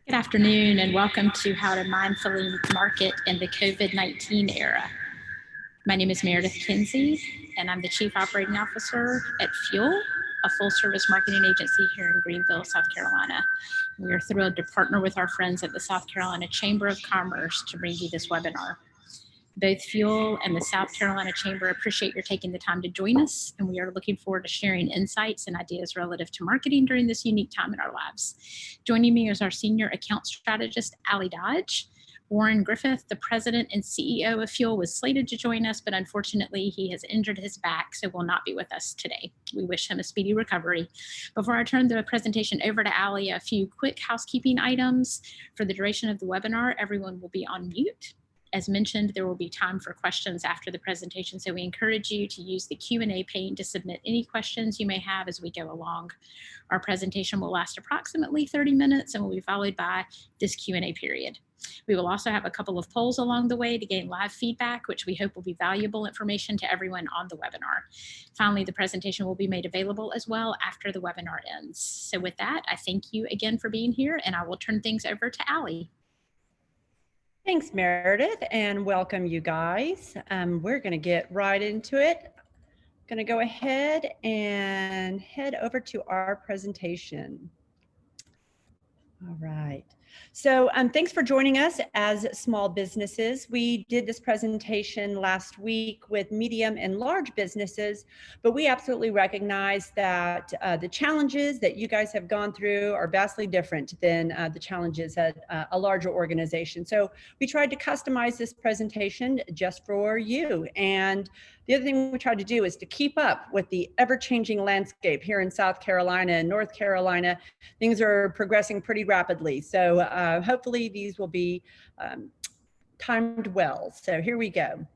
Good afternoon and welcome to How to Mindfully Market in the COVID-19 Era. My name is Meredith Kinsey and I'm the Chief Operating Officer at Fuel, a full-service marketing agency here in Greenville, South Carolina. We are thrilled to partner with our friends at the South Carolina Chamber of Commerce to bring you this webinar. Both Fuel and the South Carolina Chamber appreciate your taking the time to join us, and we are looking forward to sharing insights and ideas relative to marketing during this unique time in our lives. Joining me is our Senior Account Strategist, Allie Dodge. Warren Griffith, the President and CEO of Fuel, was slated to join us, but unfortunately he has injured his back, so will not be with us today. We wish him a speedy recovery. Before I turn the presentation over to Allie, a few quick housekeeping items. For the duration of the webinar, everyone will be on mute. As mentioned, there will be time for questions after the presentation, so we encourage you to use the Q&A pane to submit any questions you may have as we go along. Our presentation will last approximately 30 minutes and will be followed by this Q&A period. We will also have a couple of polls along the way to gain live feedback, which we hope will be valuable information to everyone on the webinar. Finally, the presentation will be made available as well after the webinar ends. So with that, I thank you again for being here, and I will turn things over to Allie. Thanks, Meredith, and welcome you guys. We're going to get right into it. Going to go ahead and head over to our presentation. All right. So thanks for joining us as small businesses. We did this presentation last week with medium and large businesses, but we absolutely recognize that the challenges that you guys have gone through are vastly different than the challenges at a larger organization. So we tried to customize this presentation just for you. And the other thing we tried to do is to keep up with the ever-changing landscape here in South Carolina and North Carolina. Things are progressing pretty rapidly. So hopefully these will be timed well. So here we go.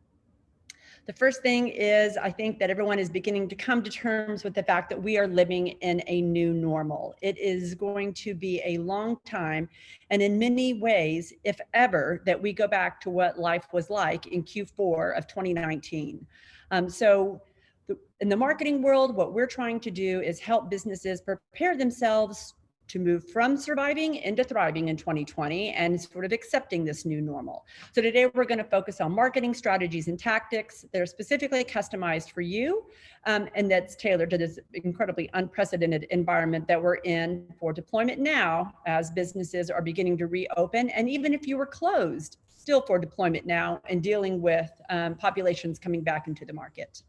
The first thing is, I think that everyone is beginning to come to terms with the fact that we are living in a new normal. It is going to be a long time, and in many ways, if ever, that we go back to what life was like in Q4 of 2019. In the marketing world, what we're trying to do is help businesses prepare themselves to move from surviving into thriving in 2020 and sort of accepting this new normal. So today we're going to focus on marketing strategies and tactics that are specifically customized for you and that's tailored to this incredibly unprecedented environment that we're in for deployment now as businesses are beginning to reopen, and even if you were closed, still for deployment now and dealing with populations coming back into the market.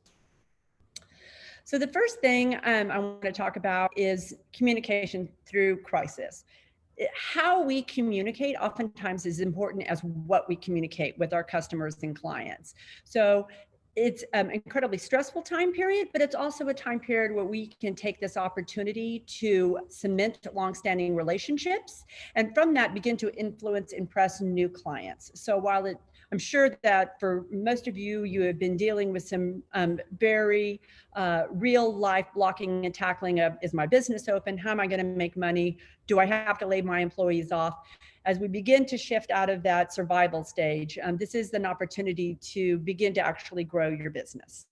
So the first thing I want to talk about is communication through crisis. How we communicate oftentimes is important as what we communicate with our customers and clients. So it's an incredibly stressful time period, but it's also a time period where we can take this opportunity to cement longstanding relationships, and from that begin to influence, impress new clients. So while I'm sure that for most of you, you have been dealing with some very real life blocking and tackling of, is my business open? How am I going to make money? Do I have to lay my employees off? As we begin to shift out of that survival stage, this is an opportunity to begin to actually grow your business.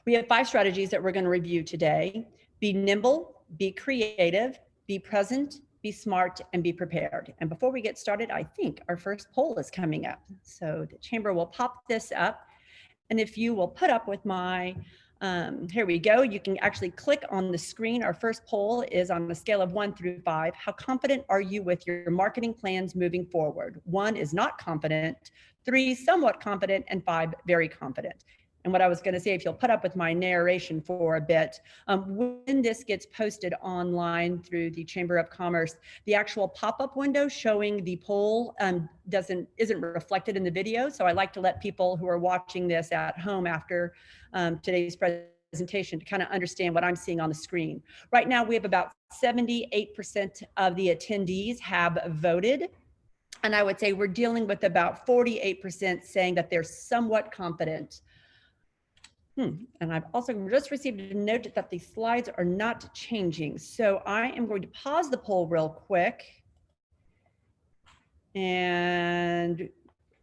We have 5 strategies that we're going to review today. Be nimble, be creative, be present, be smart, and be prepared. And before we get started, I think our first poll is coming up. So the chamber will pop this up. And if you will put up with my, here we go. You can actually click on the screen. Our first poll is on a scale of 1 through 5. How confident are you with your marketing plans moving forward? 1 is not confident, 3 somewhat confident, and 5 very confident. And what I was going to say, if you'll put up with my narration for a bit, when this gets posted online through the Chamber of Commerce, the actual pop-up window showing the poll isn't reflected in the video. So I like to let people who are watching this at home after today's presentation to kind of understand what I'm seeing on the screen. Right now, we have about 78% of the attendees have voted. And I would say we're dealing with about 48% saying that they're somewhat confident. And I've also just received a note that the slides are not changing. So I am going to pause the poll real quick and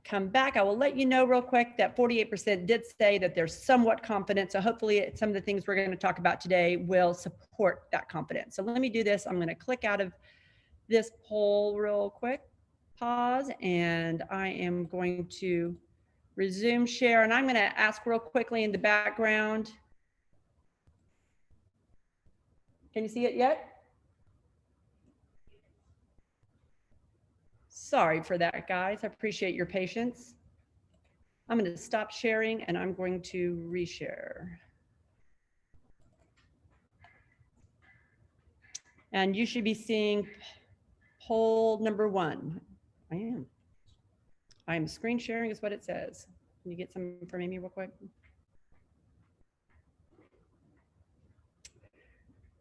come back. I will let you know real quick that 48% did say that they're somewhat confident. So hopefully some of the things we're going to talk about today will support that confidence. So let me do this. I'm going to click out of this poll real quick. Pause, and I am going to resume share, and I'm going to ask real quickly in the background. Can you see it yet? Sorry for that, guys. I appreciate your patience. I'm going to stop sharing and I'm going to reshare. And you should be seeing poll number 1. I am screen sharing is what it says. Can you get some from Amy real quick?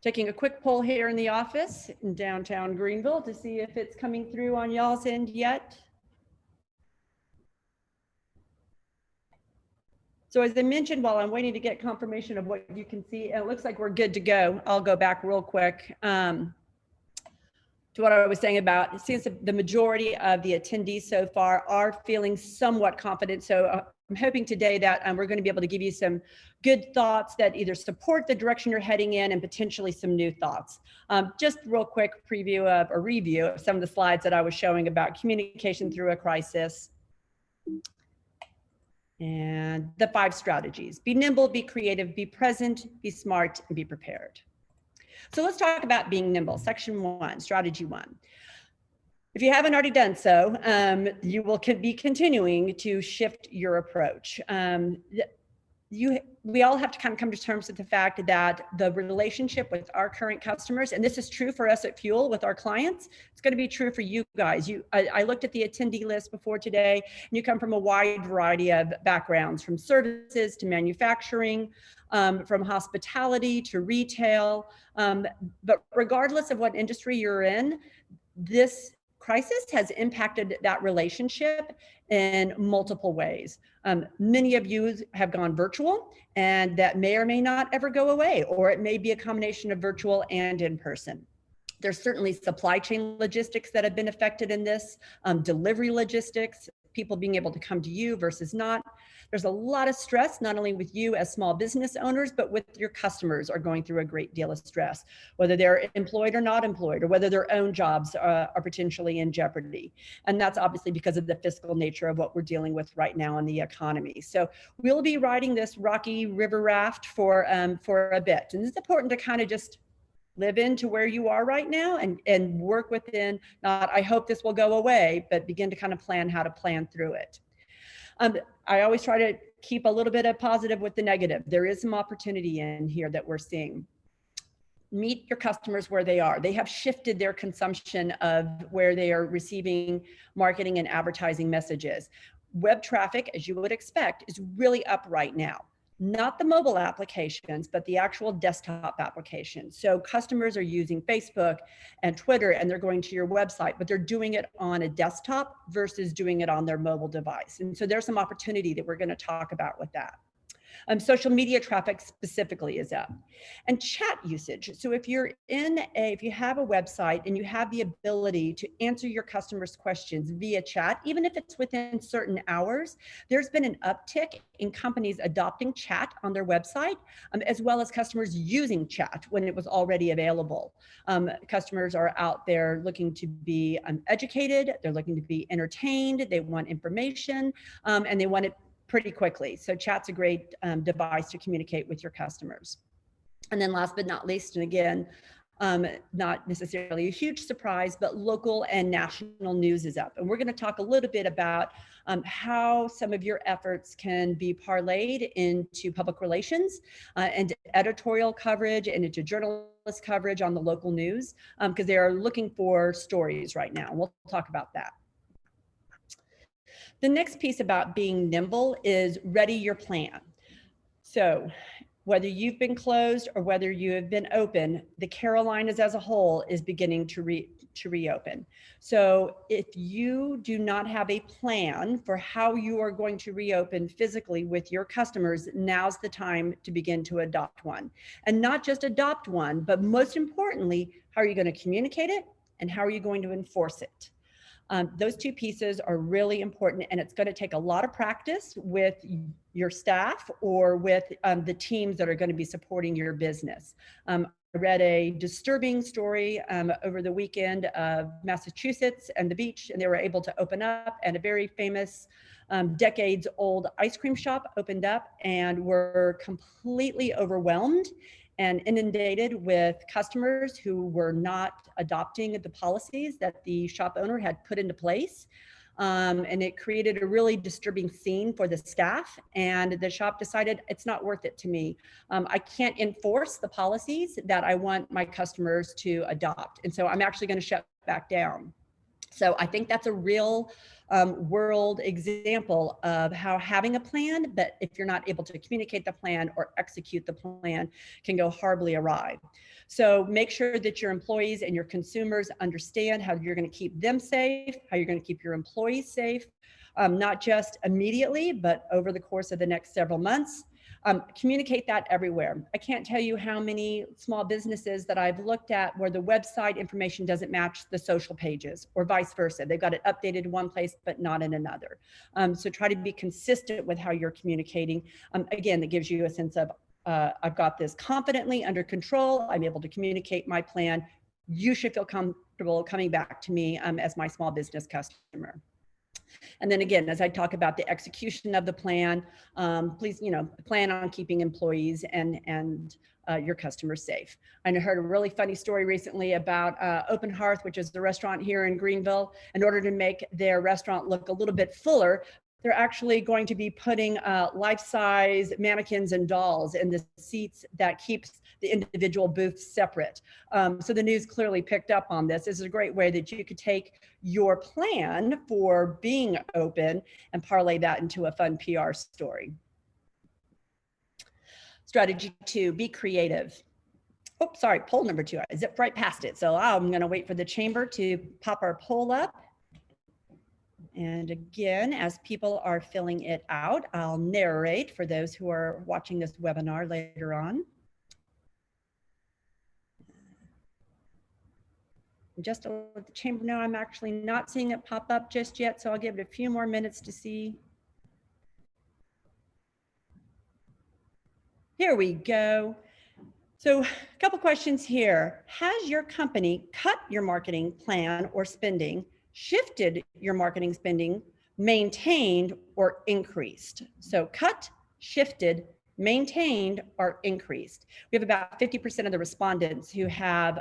Taking a quick poll here in the office in downtown Greenville to see if it's coming through on y'all's end yet. So as I mentioned, while I'm waiting to get confirmation of what you can see, it looks like we're good to go. I'll go back real quick to what I was saying about, it seems the majority of the attendees so far are feeling somewhat confident. So I'm hoping today that we're going to be able to give you some good thoughts that either support the direction you're heading in and potentially some new thoughts. Just real quick preview of a review of some of the slides that I was showing about communication through a crisis. And the 5 strategies: be nimble, be creative, be present, be smart, and be prepared. So let's talk about being nimble. Section 1, strategy 1. If you haven't already done so, you will be continuing to shift your approach. We all have to kind of come to terms with the fact that the relationship with our current customers, and this is true for us at Fuel with our clients, it's going to be true for you guys. I looked at the attendee list before today, and you come from a wide variety of backgrounds, from services to manufacturing, from hospitality to retail. But regardless of what industry you're in, this crisis has impacted that relationship in multiple ways. Many of you have gone virtual, and that may or may not ever go away, or it may be a combination of virtual and in person. There's certainly supply chain logistics that have been affected in this, delivery logistics, people being able to come to you versus not. There's a lot of stress, not only with you as small business owners, but with your customers are going through a great deal of stress, whether they're employed or not employed, or whether their own jobs are potentially in jeopardy. And that's obviously because of the fiscal nature of what we're dealing with right now in the economy. So we'll be riding this rocky river raft for a bit. And it's important to kind of just live into where you are right now and work within, not, I hope this will go away, but begin to kind of plan how to plan through it. I always try to keep a little bit of positive with the negative. There is some opportunity in here that we're seeing. Meet your customers where they are. They have shifted their consumption of where they are receiving marketing and advertising messages. Web traffic, as you would expect, is really up right now. Not the mobile applications, but the actual desktop applications. So customers are using Facebook and Twitter, and they're going to your website, but they're doing it on a desktop versus doing it on their mobile device. And so there's some opportunity that we're going to talk about with that. Social media traffic specifically is up, and chat usage. So if you have a website and you have the ability to answer your customers' questions via chat, even if it's within certain hours, there's been an uptick in companies adopting chat on their website, as well as customers using chat when it was already available. Customers are out there looking to be educated, they're looking to be entertained, they want information, and they want it pretty quickly. So chat's a great device to communicate with your customers. And then last but not least, and again, not necessarily a huge surprise, but local and national news is up. And we're going to talk a little bit about how some of your efforts can be parlayed into public relations and editorial coverage and into journalist coverage on the local news, because they are looking for stories right now. We'll talk about that. The next piece about being nimble is ready your plan. So whether you've been closed or whether you have been open, the Carolinas as a whole is beginning to reopen. So if you do not have a plan for how you are going to reopen physically with your customers, now's the time to begin to adopt one. And not just adopt one, but most importantly, how are you going to communicate it and how are you going to enforce it? Those two pieces are really important, and it's going to take a lot of practice with your staff or with the teams that are going to be supporting your business. read a disturbing story over the weekend of Massachusetts and the beach, and they were able to open up, and a very famous decades old ice cream shop opened up and were completely overwhelmed and inundated with customers who were not adopting the policies that the shop owner had put into place. And it created a really disturbing scene for the staff, and the shop decided it's not worth it to me. I can't enforce the policies that I want my customers to adopt. And so I'm actually going to shut back down. So I think that's a real world example of how having a plan, but if you're not able to communicate the plan or execute the plan, can go horribly awry. So make sure that your employees and your consumers understand how you're going to keep them safe, how you're going to keep your employees safe, not just immediately, but over the course of the next several months. Communicate that everywhere. I can't tell you how many small businesses that I've looked at where the website information doesn't match the social pages, or vice versa. They've got it updated in one place, but not in another. So try to be consistent with how you're communicating. Again, that gives you a sense of, I've got this confidently under control. I'm able to communicate my plan. You should feel comfortable coming back to me as my small business customer. And then again, as I talk about the execution of the plan, please, plan on keeping employees and your customers safe. I heard a really funny story recently about Open Hearth, which is the restaurant here in Greenville. In order to make their restaurant look a little bit fuller, they're actually going to be putting life-size mannequins and dolls in the seats that keeps the individual booths separate. So the news clearly picked up on this. This is a great way that you could take your plan for being open and parlay that into a fun PR story. Strategy 2, be creative. Oh, sorry, poll number 2. I zipped right past it. So I'm going to wait for the chamber to pop our poll up. And again, as people are filling it out, I'll narrate for those who are watching this webinar later on. Just to let the chamber know, I'm actually not seeing it pop up just yet, so I'll give it a few more minutes to see. Here we go. So a couple questions here. Has your company cut your marketing plan or spending, shifted your marketing spending, maintained, or increased? So cut, shifted, maintained, or increased. We have about 50% of the respondents who have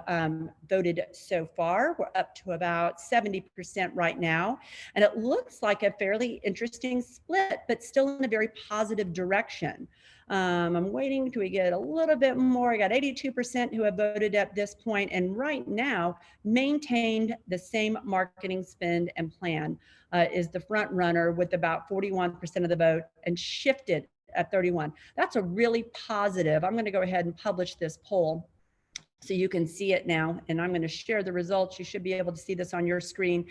voted so far. We're up to about 70% right now. And it looks like a fairly interesting split, but still in a very positive direction. I'm waiting till we get a little bit more. I got 82% who have voted at this point, and right now maintained the same marketing spend and plan is the front runner with about 41% of the vote, and shifted at 31. That's a really positive. I'm going to go ahead and publish this poll so you can see it now, and I'm going to share the results. You should be able to see this on your screen.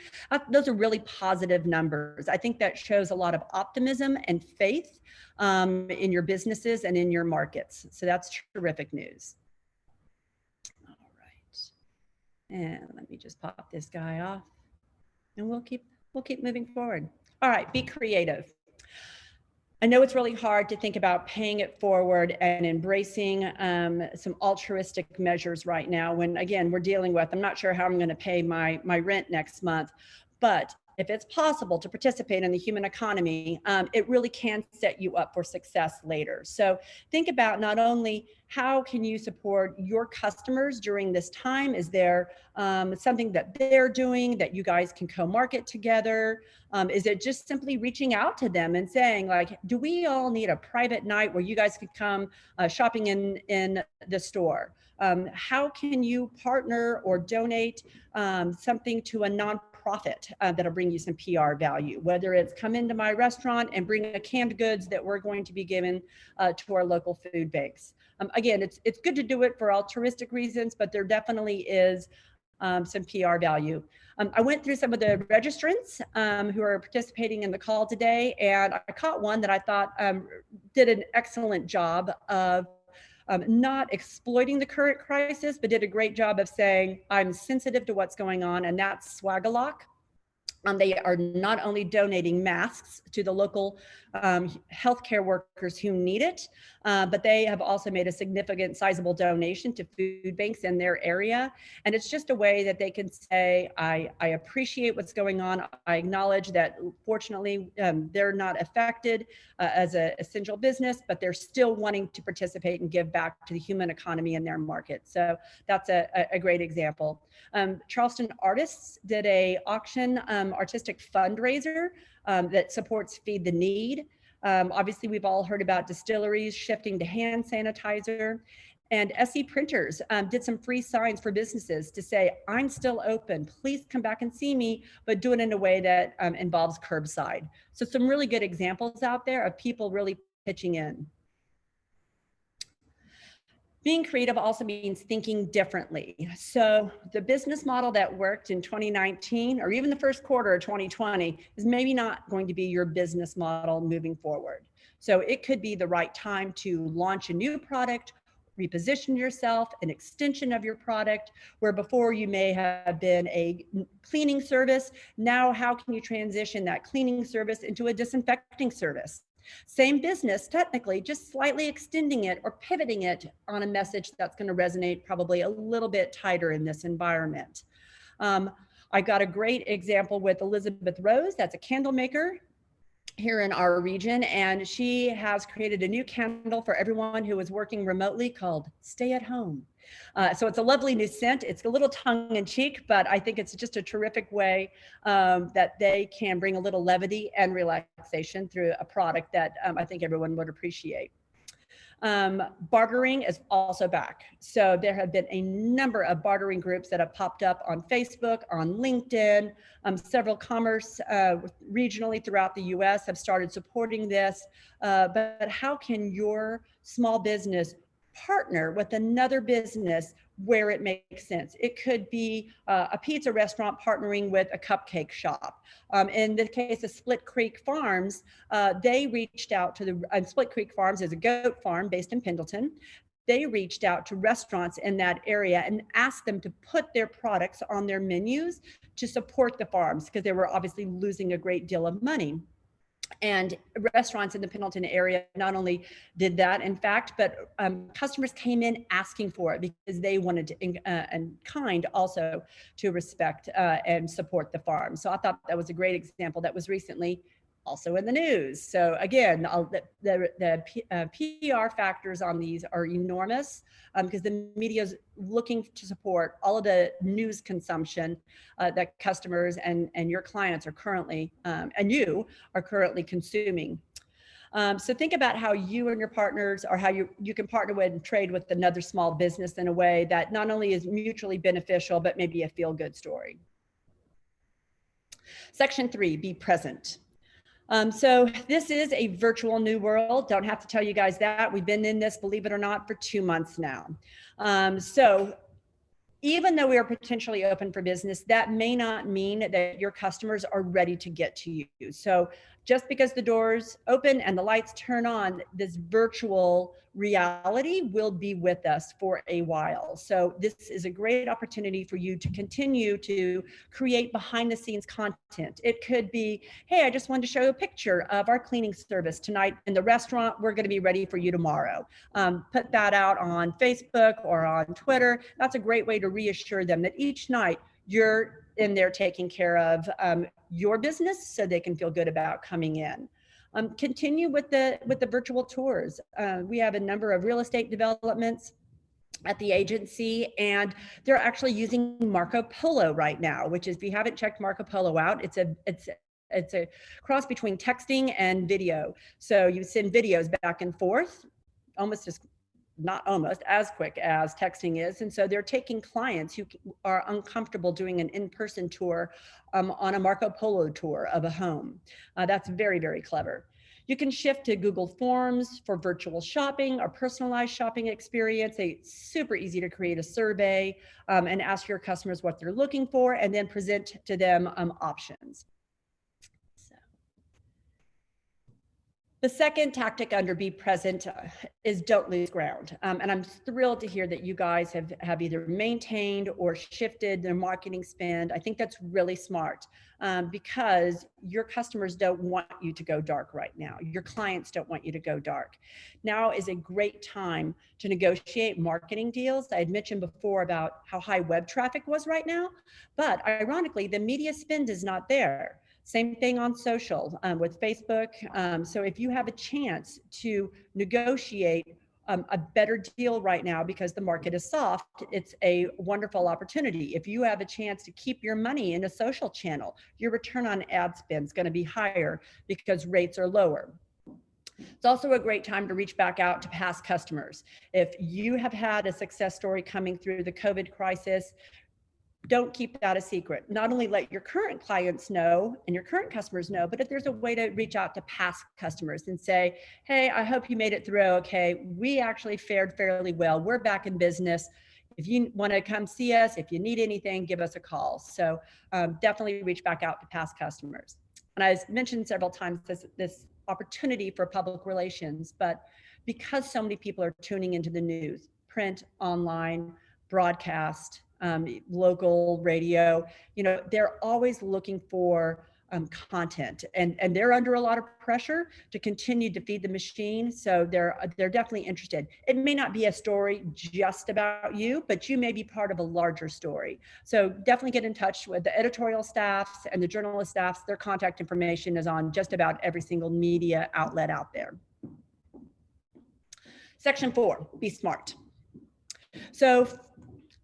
Those are really positive numbers. I think that shows a lot of optimism and faith in your businesses and in your markets. So that's terrific news. All right, and let me just pop this guy off, and we'll keep moving forward. All right, be creative. I know it's really hard to think about paying it forward and embracing some altruistic measures right now when, again, we're dealing with, I'm not sure how I'm going to pay my rent next month, but if it's possible to participate in the human economy, it really can set you up for success later. So think about not only how can you support your customers during this time? Is there something that they're doing that you guys can co-market together? Is it just simply reaching out to them and saying, like, do we all need a private night where you guys could come shopping in the store? How can you partner or donate something to a nonprofit that'll bring you some PR value, whether it's come into my restaurant and bring a canned goods that we're going to be giving to our local food banks. Again, it's good to do it for altruistic reasons, but there definitely is some PR value. I went through some of the registrants who are participating in the call today, and I caught one that I thought did an excellent job of not exploiting the current crisis, but did a great job of saying, I'm sensitive to what's going on, and that's Swagalock. They are not only donating masks to the local healthcare workers who need it, but they have also made a significant sizable donation to food banks in their area. And it's just a way that they can say, I appreciate what's going on. I acknowledge that fortunately they're not affected as an essential business, but they're still wanting to participate and give back to the human economy in their market. So that's a great example. Charleston Artists did a auction artistic fundraiser that supports Feed the Need. Obviously, we've all heard about distilleries shifting to hand sanitizer. And SE Printers did some free signs for businesses to say, I'm still open, please come back and see me, but do it in a way that involves curbside. So some really good examples out there of people really pitching in. Being creative also means thinking differently. So the business model that worked in 2019 or even the first quarter of 2020 is maybe not going to be your business model moving forward. So it could be the right time to launch a new product, reposition yourself, an extension of your product, where before you may have been a cleaning service. Now, how can you transition that cleaning service into a disinfecting service? Same business, technically, just slightly extending it or pivoting it on a message that's going to resonate probably a little bit tighter in this environment. I got a great example with Elizabeth Rose, that's a candle maker here in our region, and she has created a new candle for everyone who is working remotely called Stay at Home. So it's a lovely new scent. It's a little tongue in cheek, but I think it's just a terrific way that they can bring a little levity and relaxation through a product that I think everyone would appreciate. Bartering is also back. So there have been a number of bartering groups that have popped up on Facebook, on LinkedIn. Several commerce regionally throughout the US have started supporting this. But how can your small business partner with another business where it makes sense? It could be a pizza restaurant partnering with a cupcake shop. In the case of Split Creek Farms, they reached out to the, Split Creek Farms is a goat farm based in Pendleton. They reached out to restaurants in that area and asked them to put their products on their menus to support the farms because they were obviously losing a great deal of money. And restaurants in the Pendleton area not only did that, in fact, but customers came in asking for it because they wanted to, and kind also to respect and support the farm. So I thought that was a great example that was recently also in the news. So again, the PR factors on these are enormous because the media is looking to support all of the news consumption that customers and your clients are currently, and you are currently consuming. So think about how you and your partners, or how you can partner with and trade with another small business in a way that not only is mutually beneficial, but maybe a feel-good story. Section 3, be present. So this is a virtual new world. Don't have to tell you guys that. We've been in this, believe it or not, for 2 months now. So even though we are potentially open for business, that may not mean that your customers are ready to get to you. So just because the doors open and the lights turn on, this virtual reality will be with us for a while. So this is a great opportunity for you to continue to create behind the scenes content. It could be, hey, I just wanted to show you a picture of our cleaning service tonight in the restaurant. We're going to be ready for you tomorrow. Put that out on Facebook or on Twitter. That's a great way to reassure them that each night you're in there taking care of your business so they can feel good about coming in. Continue with the virtual tours. We have a number of real estate developments at the agency, and they're actually using Marco Polo right now, which is, if you haven't checked Marco Polo out, it's a cross between texting and video. So you send videos back and forth, not almost as quick as texting is. And so they're taking clients who are uncomfortable doing an in-person tour on a Marco Polo tour of a home. That's very, very clever. You can shift to Google Forms for virtual shopping or personalized shopping experience. It's super easy to create a survey and ask your customers what they're looking for and then present to them options. The second tactic under be present is don't lose ground. And I'm thrilled to hear that you guys have either maintained or shifted their marketing spend. I think that's really smart because your customers don't want you to go dark right now. Your clients don't want you to go dark. Now is a great time to negotiate marketing deals. I had mentioned before about how high web traffic was right now, but ironically, the media spend is not there. Same thing on social with Facebook. So if you have a chance to negotiate a better deal right now because the market is soft, it's a wonderful opportunity. If you have a chance to keep your money in a social channel, your return on ad spend is going to be higher because rates are lower. It's also a great time to reach back out to past customers. If you have had a success story coming through the COVID crisis, don't keep that a secret. Not only let your current clients know and your current customers know, but if there's a way to reach out to past customers and say, hey, I hope you made it through okay. We actually fared fairly well. We're back in business. If you want to come see us, if you need anything, give us a call. So definitely reach back out to past customers. And I've mentioned several times this opportunity for public relations, but because so many people are tuning into the news, print, online, broadcast, local radio, they're always looking for content and they're under a lot of pressure to continue to feed the machine. So they're definitely interested. It may not be a story just about you, but you may be part of a larger story. So definitely get in touch with the editorial staffs and the journalist staffs. Their contact information is on just about every single media outlet out there. Section 4, be smart. So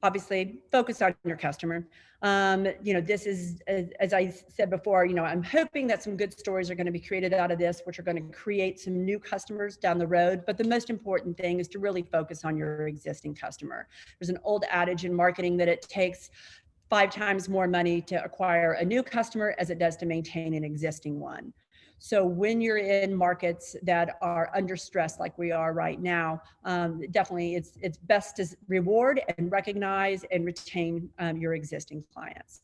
obviously focus on your customer. This is, as I said before, I'm hoping that some good stories are going to be created out of this, which are going to create some new customers down the road. But the most important thing is to really focus on your existing customer. There's an old adage in marketing that it takes 5 times more money to acquire a new customer as it does to maintain an existing one. So when you're in markets that are under stress like we are right now, definitely it's best to reward and recognize and retain your existing clients.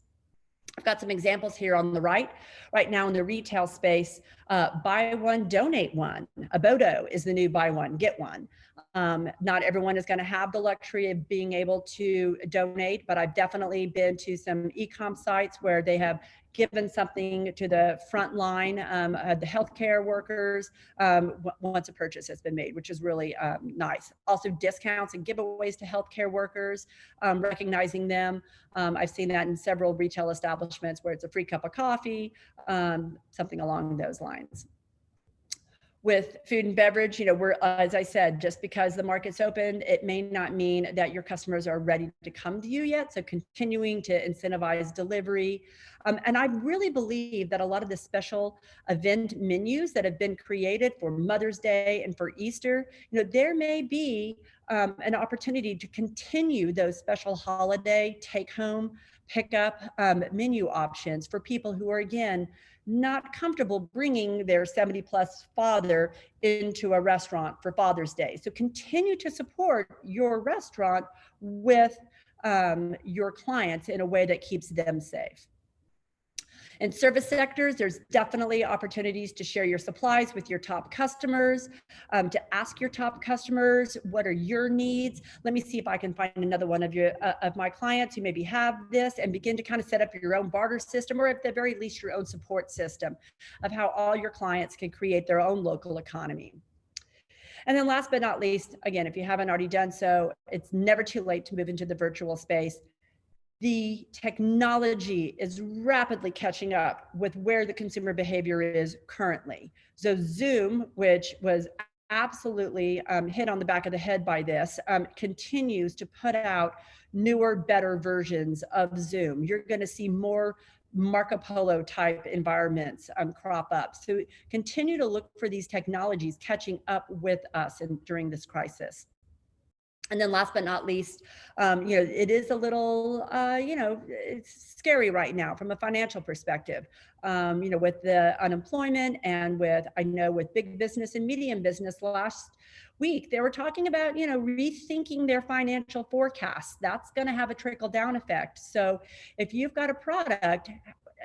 I've got some examples here on the right. Right now in the retail space, buy one, donate one. Abodo is the new buy one, get one. Not everyone is going to have the luxury of being able to donate, but I've definitely been to some e-com sites where they have given something to the front line, the healthcare workers, once a purchase has been made, which is really nice. Also discounts and giveaways to healthcare workers, recognizing them. I've seen that in several retail establishments where it's a free cup of coffee, something along those lines. With food and beverage, we're, as I said, just because the market's open, it may not mean that your customers are ready to come to you yet. So continuing to incentivize delivery. And I really believe that a lot of the special event menus that have been created for Mother's Day and for Easter, there may be an opportunity to continue those special holiday take-home, pick-up menu options for people who are, again, not comfortable bringing their 70-plus father into a restaurant for Father's Day. So continue to support your restaurant with your clients in a way that keeps them safe. In service sectors, there's definitely opportunities to share your supplies with your top customers, to ask your top customers, what are your needs? Let me see if I can find another one of my clients who maybe have this, and begin to kind of set up your own barter system, or at the very least your own support system of how all your clients can create their own local economy. And then last but not least, again, if you haven't already done so, it's never too late to move into the virtual space. The technology is rapidly catching up with where the consumer behavior is currently. So Zoom, which was absolutely hit on the back of the head by this, continues to put out newer, better versions of Zoom. You're going to see more Marco Polo type environments crop up. So continue to look for these technologies catching up with us during this crisis. And then last but not least, it is a little, it's scary right now from a financial perspective, with the unemployment and I know with big business and medium business last week, they were talking about, rethinking their financial forecasts. That's going to have a trickle down effect. So if you've got a product,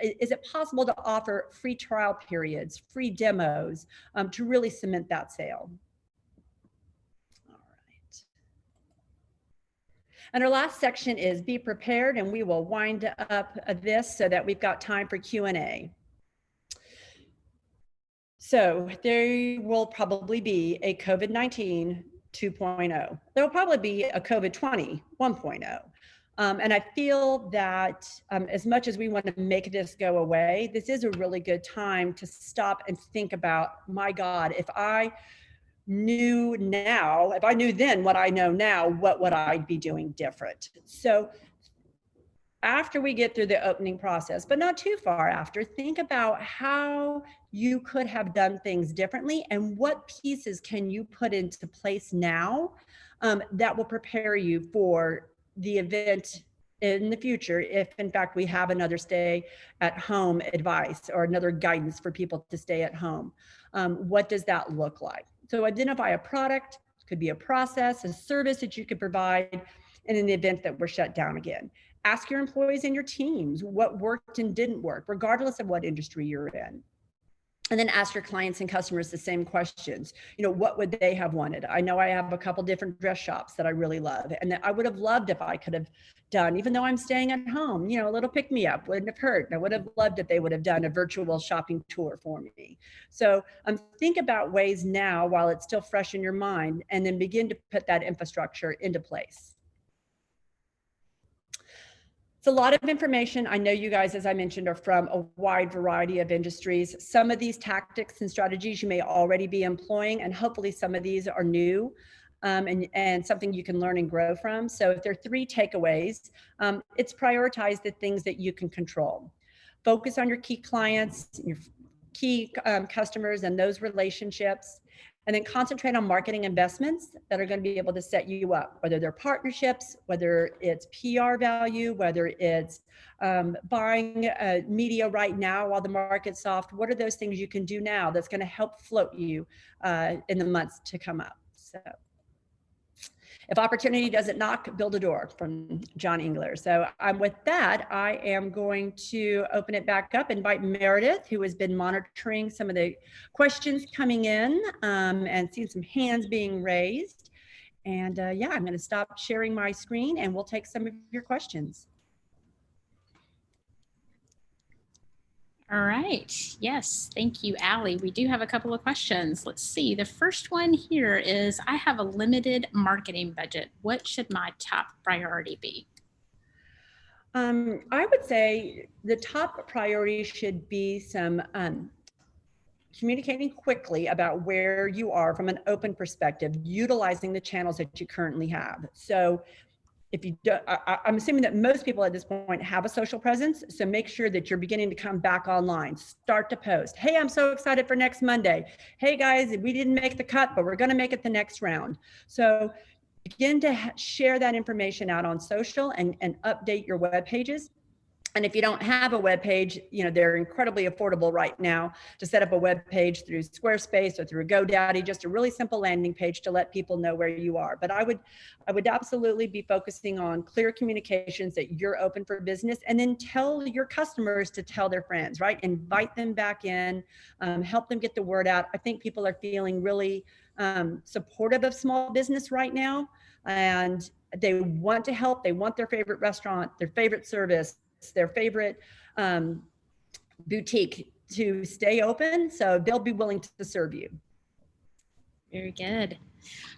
is it possible to offer free trial periods, free demos to really cement that sale? All right. And our last section is be prepared, and we will wind up this so that we've got time for Q&A. So there will probably be a COVID-19 2.0. There will probably be a COVID-20 1.0. And I feel that as much as we want to make this go away, this is a really good time to stop and think about, my God, if I knew then what I know now, what would I be doing different? So after we get through the opening process, but not too far after, think about how you could have done things differently and what pieces can you put into place now that will prepare you for the event in the future, if in fact we have another stay at home advice or another guidance for people to stay at home. What does that look like? So identify a product, could be a process, a service that you could provide in an event that we're shut down again. Ask your employees and your teams what worked and didn't work, regardless of what industry you're in. And then ask your clients and customers the same questions. What would they have wanted? I know I have a couple different dress shops that I really love and that I would have loved if I could have done, even though I'm staying at home, a little pick me up wouldn't have hurt. I would have loved if they would have done a virtual shopping tour for me. So think about ways now while it's still fresh in your mind, and then begin to put that infrastructure into place. It's a lot of information. I know you guys, as I mentioned, are from a wide variety of industries. Some of these tactics and strategies you may already be employing, and hopefully some of these are new and something you can learn and grow from. So if there are 3 takeaways, it's prioritize the things that you can control. Focus on your key clients, your key customers and those relationships. And then concentrate on marketing investments that are going to be able to set you up, whether they're partnerships, whether it's PR value, whether it's buying media right now while the market's soft. What are those things you can do now that's going to help float you in the months to come up? So if opportunity doesn't knock, build a door, from John Engler. So with that, I am going to open it back up, invite Meredith, who has been monitoring some of the questions coming in and seeing some hands being raised. And yeah, I'm going to stop sharing my screen and we'll take some of your questions. All right. Yes. Thank you, Allie. We do have a couple of questions. Let's see. The first one here is, I have a limited marketing budget. What should my top priority be? I would say the top priority should be some communicating quickly about where you are from an open perspective, utilizing the channels that you currently have. So if you don't, I'm assuming that most people at this point have a social presence. So make sure that you're beginning to come back online. Start to post. Hey, I'm so excited for next Monday. Hey guys, we didn't make the cut, but we're going to make it the next round. So begin to share that information out on social and update your web pages. And if you don't have a web page, they're incredibly affordable right now to set up a web page through Squarespace or through GoDaddy, just a really simple landing page to let people know where you are. But I would absolutely be focusing on clear communications that you're open for business, and then tell your customers to tell their friends, right? Invite them back in, help them get the word out. I think people are feeling really supportive of small business right now, and they want to help. They want their favorite restaurant, their favorite service, their favorite boutique to stay open, so they'll be willing to serve you. Very good.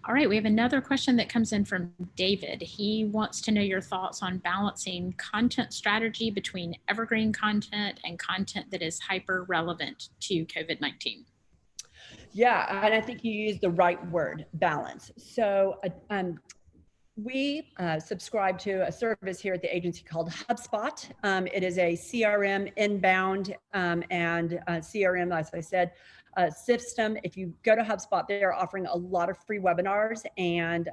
All right, we have another question that comes in from David. He wants to know your thoughts on balancing content strategy between evergreen content and content that is hyper relevant to COVID-19. Yeah, and I think you used the right word, balance. So we subscribe to a service here at the agency called HubSpot. It is a CRM inbound and CRM, as I said, system. If you go to HubSpot, they are offering a lot of free webinars and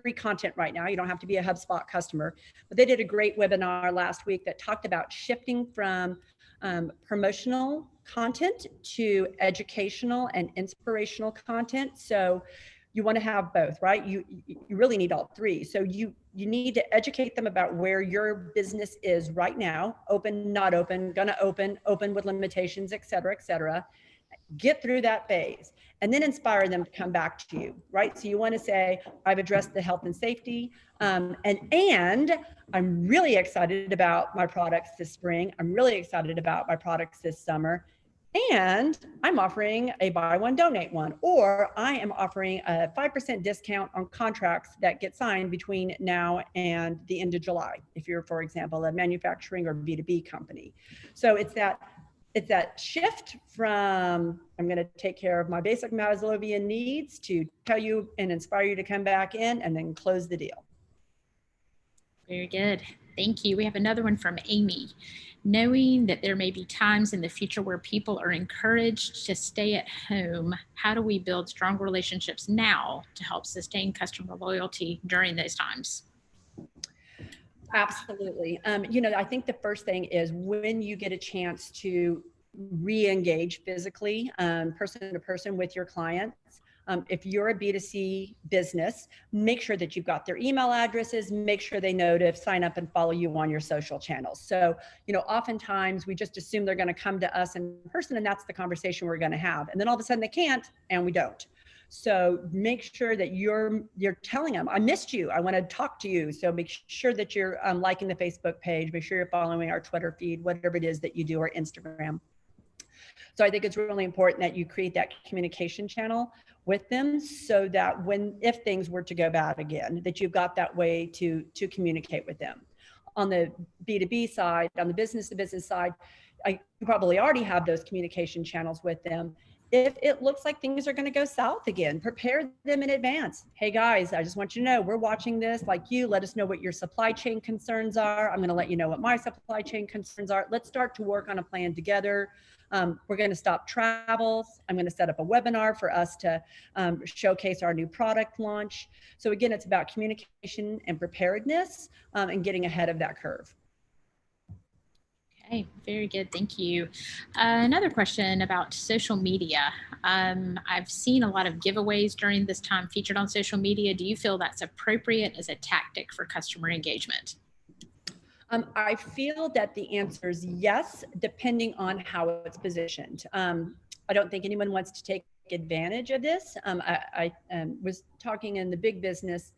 free content right now. You don't have to be a HubSpot customer, but they did a great webinar last week that talked about shifting from promotional content to educational and inspirational content. So you want to have both, right? You really need all three. So you need to educate them about where your business is right now, open, not open, gonna open, open with limitations, et cetera, et cetera. Get through that phase and then inspire them to come back to you, right? So you want to say, I've addressed the health and safety, and I'm really excited about my products this spring. I'm really excited about my products this summer. And I'm offering a buy one, donate one, or I am offering a 5% discount on contracts that get signed between now and the end of July, if you're, for example, a manufacturing or B2B company. So it's that shift from I'm going to take care of my basic Maslowian needs to tell you and inspire you to come back in and then close the deal. Very good. Thank you. We have another one from Amy. Knowing that there may be times in the future where people are encouraged to stay at home, how do we build strong relationships now to help sustain customer loyalty during those times? Absolutely. I think the first thing is when you get a chance to re-engage physically, person to person with your clients. If you're a B2C business, make sure that you've got their email addresses, make sure they know to sign up and follow you on your social channels. So, oftentimes we just assume they're going to come to us in person and that's the conversation we're going to have. And then all of a sudden they can't and we don't. So make sure that you're telling them, I missed you. I want to talk to you. So make sure that you're liking the Facebook page, make sure you're following our Twitter feed, whatever it is that you do, or Instagram. So I think it's really important that you create that communication channel with them so that if things were to go bad again, that you've got that way to communicate with them. On the B2B side, on the business to business side, you probably already have those communication channels with them. If it looks like things are going to go south again, prepare them in advance. Hey guys, I just want you to know we're watching this like you. Let us know what your supply chain concerns are. I'm going to let you know what my supply chain concerns are. Let's start to work on a plan together. We're going to stop travels. I'm going to set up a webinar for us to showcase our new product launch. So again, it's about communication and preparedness and getting ahead of that curve. Okay, very good. Thank you. Another question about social media. I've seen a lot of giveaways during this time featured on social media. Do you feel that's appropriate as a tactic for customer engagement? I feel that the answer is yes, depending on how it's positioned. I don't think anyone wants to take advantage of this. I was talking in the big business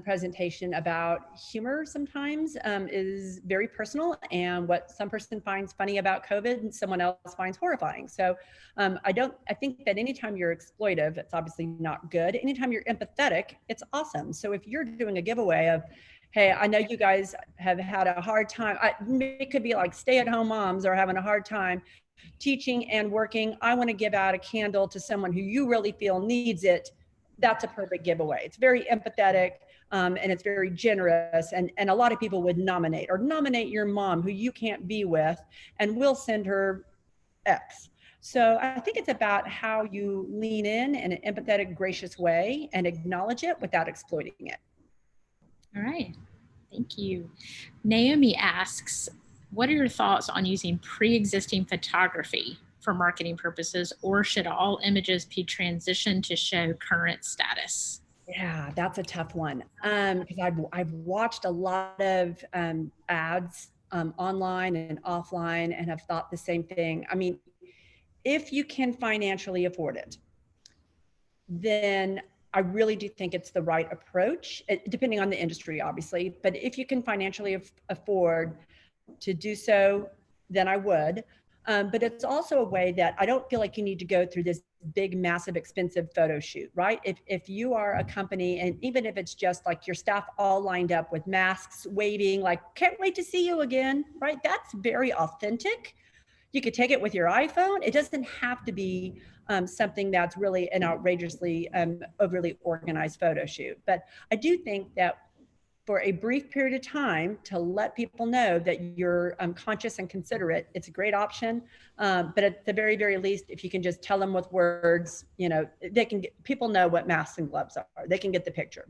presentation about humor sometimes is very personal, and what some person finds funny about COVID and someone else finds horrifying. So I think that anytime you're exploitive, it's obviously not good. Anytime you're empathetic, it's awesome. So if you're doing a giveaway of, hey, I know you guys have had a hard time. It could be like stay-at-home moms are having a hard time teaching and working. I want to give out a candle to someone who you really feel needs it. That's a perfect giveaway. It's very empathetic and it's very generous. And a lot of people would nominate your mom who you can't be with, and we'll send her X. So I think it's about how you lean in an empathetic, gracious way and acknowledge it without exploiting it. All right, thank you. Naomi asks, what are your thoughts on using pre-existing photography for marketing purposes, or should all images be transitioned to show current status? Yeah, that's a tough one. Because I've watched a lot of ads online and offline and have thought the same thing. I mean, if you can financially afford it, then I really do think it's the right approach, depending on the industry, obviously. But if you can financially afford to do so, then I would. But it's also a way that I don't feel like you need to go through this big, massive, expensive photo shoot, right? If you are a company, and even if it's just like your staff all lined up with masks, waving, like, can't wait to see you again, right? That's very authentic. You could take it with your iPhone. It doesn't have to be something that's really an outrageously overly organized photo shoot. But I do think that for a brief period of time to let people know that you're conscious and considerate, it's a great option. But at the very, very least, if you can just tell them with words, people know what masks and gloves are. They can get the picture.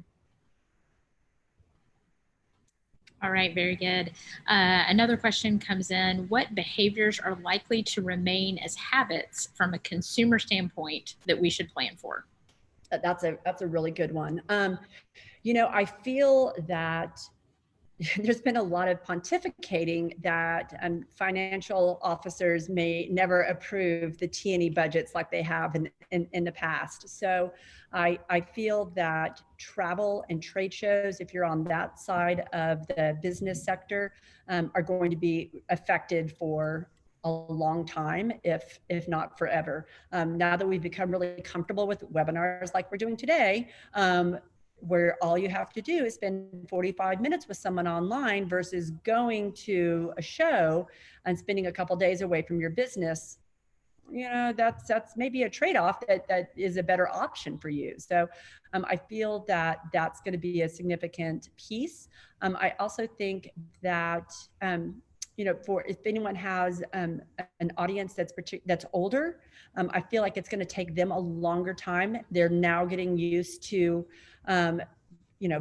All right, very good. Another question comes in. What behaviors are likely to remain as habits from a consumer standpoint that we should plan for? That's a really good one. I feel that there's been a lot of pontificating that financial officers may never approve the T&E budgets like they have in the past. So I feel that travel and trade shows, if you're on that side of the business sector, are going to be affected for a long time, if not forever. Now that we've become really comfortable with webinars like we're doing today, where all you have to do is spend 45 minutes with someone online versus going to a show and spending a couple days away from your business, that's maybe a trade-off that is a better option for you. So I feel that that's going to be a significant piece. I also think that for if anyone has an audience that's older, I feel like it's going to take them a longer time. They're now getting used to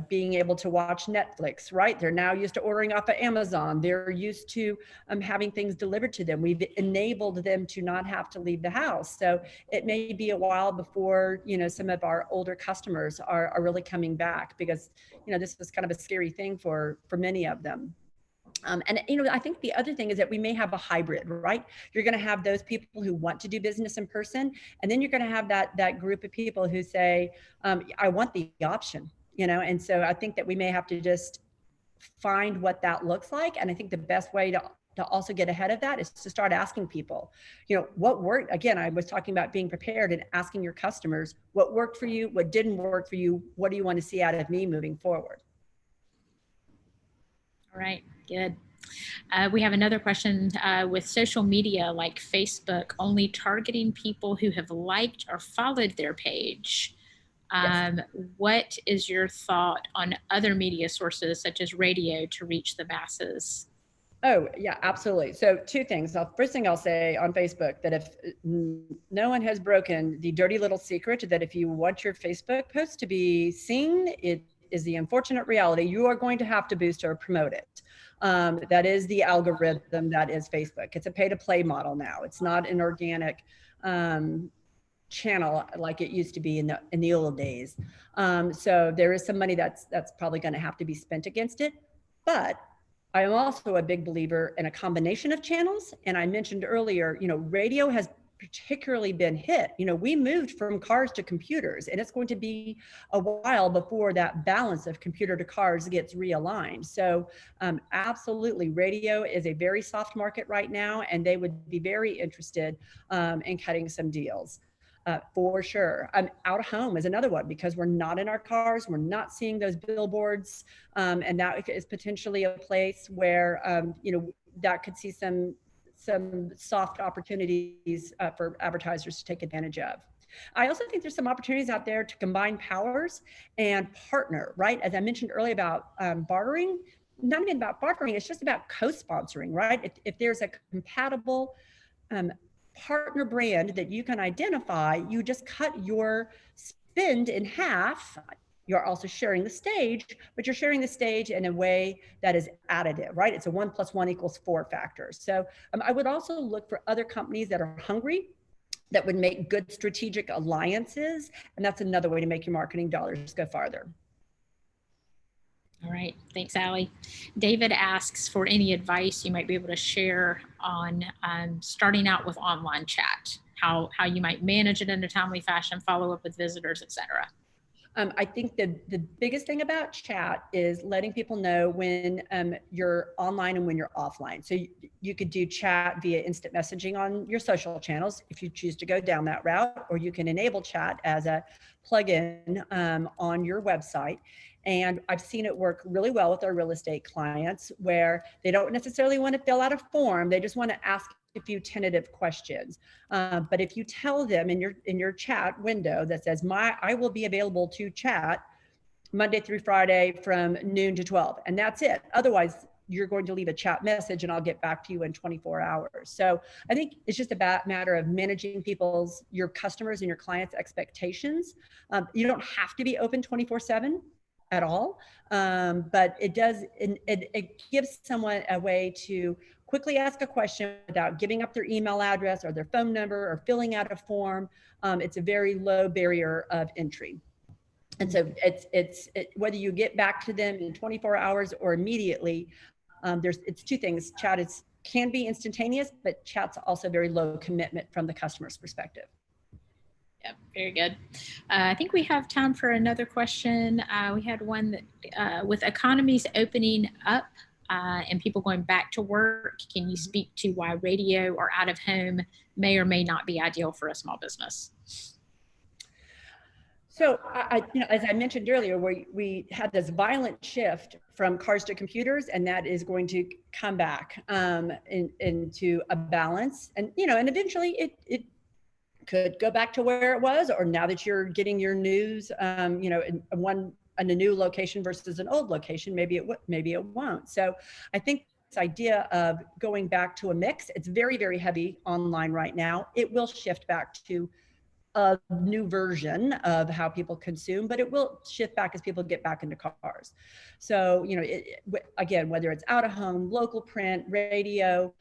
being able to watch Netflix, right? They're now used to ordering off of Amazon. They're used to having things delivered to them. We've enabled them to not have to leave the house. So it may be a while before, some of our older customers are really coming back, because, this was kind of a scary thing for many of them. I think the other thing is that we may have a hybrid, right? You're going to have those people who want to do business in person, and then you're going to have that group of people who say, I want the option, and so I think that we may have to just find what that looks like. And I think the best way to also get ahead of that is to start asking people, what worked. Again, I was talking about being prepared and asking your customers what worked for you, what didn't work for you, what do you want to see out of me moving forward? All right, good. We have another question. With social media like Facebook only targeting people who have liked or followed their page, Yes. what is your thought on other media sources such as radio to reach the masses? Oh, yeah, absolutely. So two things. First thing I'll say on Facebook, that if no one has broken the dirty little secret that if you want your Facebook post to be seen, it is the unfortunate reality. You are going to have to boost or promote it. That is the algorithm that is Facebook. It's a pay to play model now. It's not an organic channel like it used to be in the old days. So there is some money that's probably going to have to be spent against it. But I am also a big believer in a combination of channels. And I mentioned earlier, radio has particularly been hit. We moved from cars to computers, and it's going to be a while before that balance of computer to cars gets realigned. So absolutely, radio is a very soft market right now, and they would be very interested in cutting some deals. For sure. Out of home is another one, because we're not in our cars. We're not seeing those billboards. And that is potentially a place where, that could see some soft opportunities for advertisers to take advantage of. I also think there's some opportunities out there to combine powers and partner, right? As I mentioned earlier about bartering, not even about bartering, it's just about co-sponsoring, right? If there's a compatible partner brand that you can identify, you just cut your spend in half. You're also sharing the stage, but you're sharing the stage in a way that is additive, right? It's a 1 + 1 = 4 factor. So I would also look for other companies that are hungry, that would make good strategic alliances. And that's another way to make your marketing dollars go farther. All right, thanks, Allie. David asks for any advice you might be able to share on starting out with online chat, how you might manage it in a timely fashion, follow up with visitors, etc. I think the biggest thing about chat is letting people know when you're online and when you're offline. So you could do chat via instant messaging on your social channels if you choose to go down that route, or you can enable chat as a plugin on your website. And I've seen it work really well with our real estate clients, where they don't necessarily want to fill out a form. They just want to ask a few tentative questions. But if you tell them in your chat window that says, I will be available to chat Monday through Friday from noon to 12, and that's it. Otherwise, you're going to leave a chat message and I'll get back to you in 24 hours. So I think it's just a matter of managing your customers and your clients' expectations. You don't have to be open 24/7 at all. But it gives someone a way to quickly ask a question without giving up their email address or their phone number or filling out a form. It's a very low barrier of entry. And so whether you get back to them in 24 hours or immediately, it's two things. Chat can be instantaneous, but chat's also very low commitment from the customer's perspective. Yep, very good. I think we have time for another question. We had one that with economies opening up and people going back to work, can you speak to why radio or out of home may or may not be ideal for a small business? So, as I mentioned earlier, we had this violent shift from cars to computers, and that is going to come back into a balance. And and eventually it could go back to where it was, or now that you're getting your news, in a new location versus an old location, maybe it won't. So, I think this idea of going back to a mix, it's very, very heavy online right now. It will shift back to a new version of how people consume, but it will shift back as people get back into cars. So, again, whether it's out of home, local print, radio,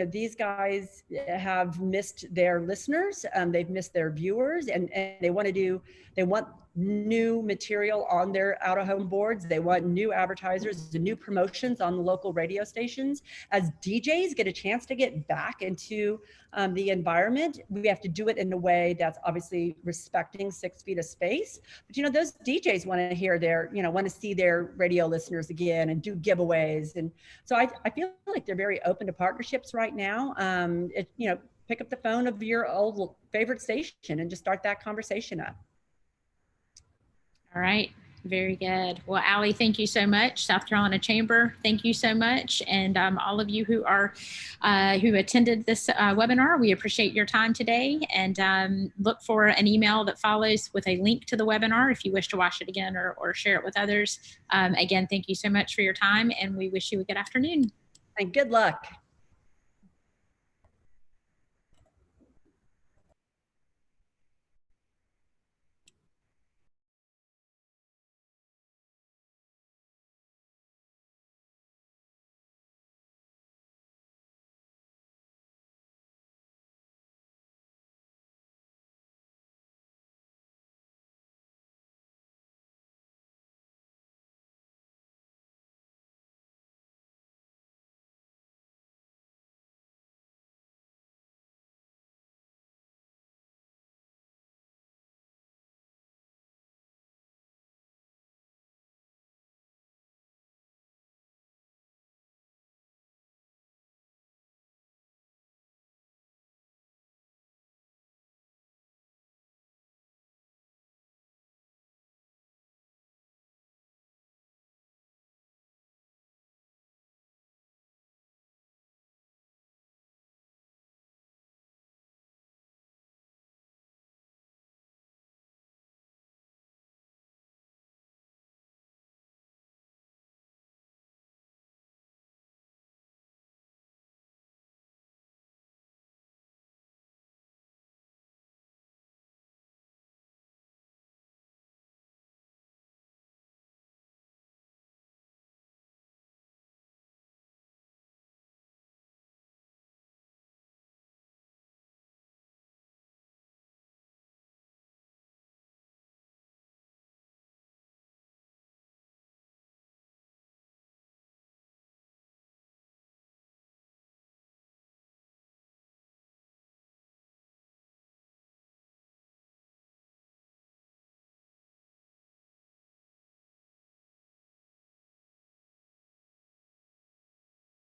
these guys have missed their listeners, they've missed their viewers, and they want new material on their out of home boards. They want new advertisers and new promotions on the local radio stations. As DJs get a chance to get back into the environment, we have to do it in a way that's obviously respecting 6 feet of space. But those DJs want to see their radio listeners again and do giveaways. And so I feel like they're very open to partnerships right now. Pick up the phone of your old favorite station and just start that conversation up. All right. Very good. Well, Allie, thank you so much. South Carolina Chamber, thank you so much. And all of you who attended this webinar, we appreciate your time today, and look for an email that follows with a link to the webinar if you wish to watch it again or share it with others. Again, thank you so much for your time, and we wish you a good afternoon. And good luck.